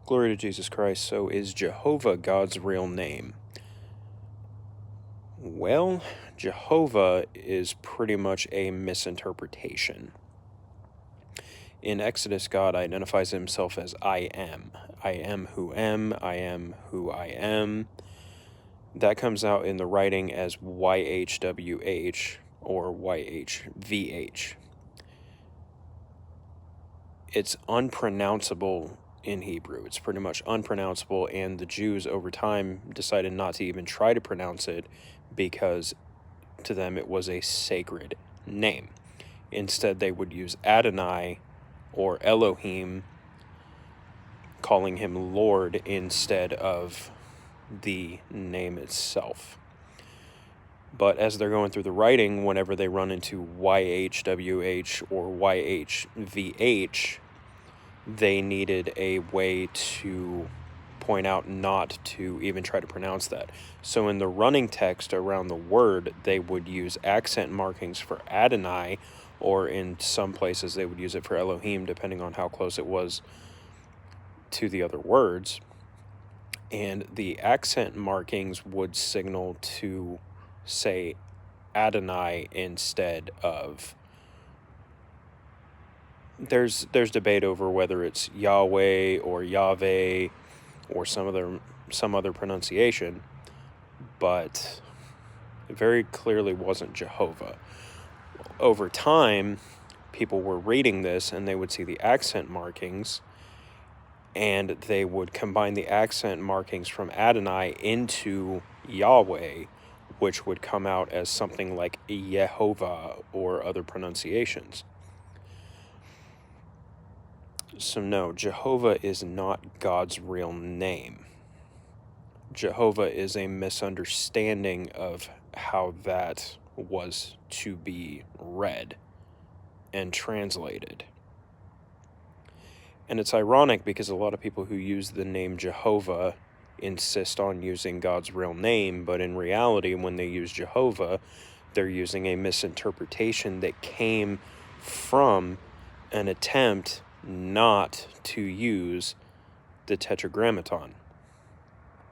Glory to Jesus Christ. So is Jehovah God's real name? Well, Jehovah is pretty much a misinterpretation. In Exodus, God identifies himself as I am. I am who am, I am who I am. That comes out in the writing as YHWH or YHVH. It's unpronounceable in Hebrew. It's pretty much unpronounceable, and the Jews over time decided not to even try to pronounce it because to them it was a sacred name. Instead, they would use Adonai or Elohim, calling him Lord instead of the name itself. But as they're going through the writing, whenever they run into YHWH or YHVH, they needed a way to point out not to even try to pronounce that. So in the running text around the word, they would use accent markings for Adonai, or in some places they would use it for Elohim, depending on how close it was to the other words. And the accent markings would signal to say Adonai instead of... There's debate over whether it's Yahweh or Yahweh or some other pronunciation, but it very clearly wasn't Jehovah. Over time, people were reading this and they would see the accent markings, and they would combine the accent markings from Adonai into Yahweh, which would come out as something like Jehovah or other pronunciations. So no, Jehovah is not God's real name. Jehovah is a misunderstanding of how that was to be read and translated. And it's ironic because a lot of people who use the name Jehovah insist on using God's real name, but in reality, when they use Jehovah, they're using a misinterpretation that came from an attempt not to use the Tetragrammaton.